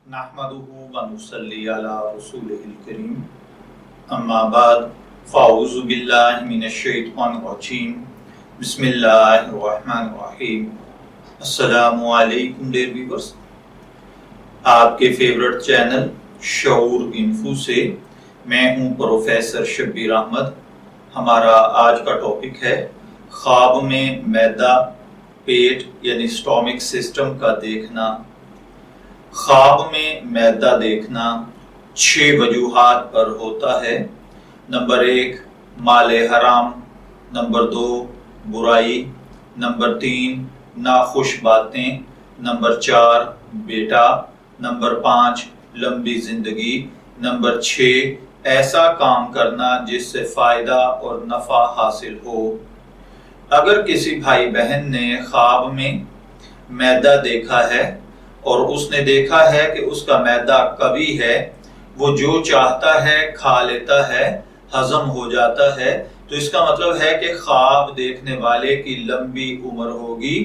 نحمده ونصلي على رسوله الكريم اما بعد فاعوذ باللہ من الشیطان الرجیم بسم اللہ الرحمن الرحیم۔ السلام علیکم ڈیئر ویورز، آپ کے فیورٹ چینل شعور انفو سے میں ہوں پروفیسر شبیر احمد۔ ہمارا آج کا ٹاپک ہے خواب میں معدہ، پیٹ یعنی اسٹامک سسٹم کا دیکھنا۔ خواب میں معدہ دیکھنا 6 وجوہات پر ہوتا ہے۔ نمبر 1 مال حرام، نمبر 2 برائی، نمبر 3 ناخوش باتیں، نمبر 4 بیٹا، نمبر 5 لمبی زندگی، نمبر 6 ایسا کام کرنا جس سے فائدہ اور نفع حاصل ہو۔ اگر کسی بھائی بہن نے خواب میں معدہ دیکھا ہے اور اس نے دیکھا ہے کہ اس کا معدہ قوی ہے، وہ جو چاہتا ہے کھا لیتا ہے، ہضم ہو جاتا ہے، تو اس کا مطلب ہے کہ خواب دیکھنے والے کی لمبی عمر ہوگی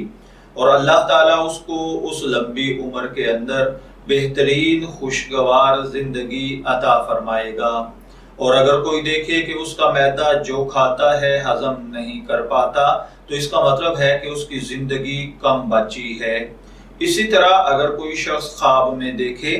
اور اللہ تعالیٰ اس کو اس لمبی عمر کے اندر بہترین خوشگوار زندگی عطا فرمائے گا۔ اور اگر کوئی دیکھے کہ اس کا معدہ جو کھاتا ہے ہضم نہیں کر پاتا، تو اس کا مطلب ہے کہ اس کی زندگی کم بچی ہے۔ اسی طرح اگر کوئی شخص خواب میں دیکھے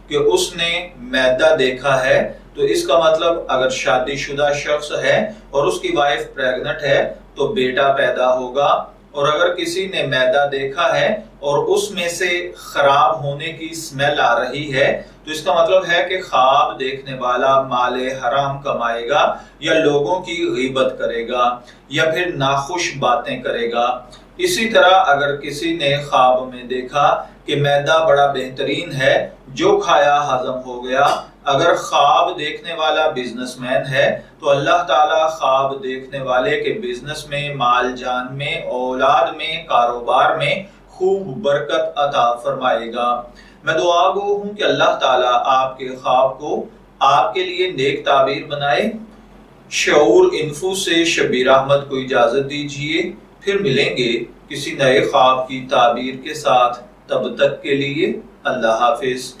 کہ اس نے معدہ دیکھا ہے، تو اس کا مطلب اگر شادی شدہ شخص ہے اور اس کی وائف پریگننٹ ہے تو بیٹا پیدا ہوگا۔ اور اگر کسی نے معدہ دیکھا ہے اور اس میں سے خراب ہونے کی اسمیل آ رہی ہے، تو اس کا مطلب ہے کہ خواب دیکھنے والا مال حرام کمائے گا یا لوگوں کی غیبت کرے گا یا پھر ناخوش باتیں کرے گا۔ اسی طرح اگر کسی نے خواب میں دیکھا کہ معدہ بڑا بہترین ہے، جو کھایا ہضم ہو گیا، اگر خواب دیکھنے والا بزنس مین ہے تو اللہ تعالیٰ خواب دیکھنے والے کے بزنس میں، مال جان میں، اولاد میں، کاروبار میں خوب برکت عطا فرمائے گا۔ میں دعا گو ہوں کہ اللہ تعالیٰ آپ کے خواب کو آپ کے لیے نیک تعبیر بنائے۔ شعور انفو سے شبیر احمد کو اجازت دیجیے، پھر ملیں گے کسی نئے خواب کی تعبیر کے ساتھ۔ تب تک کے لیے اللہ حافظ۔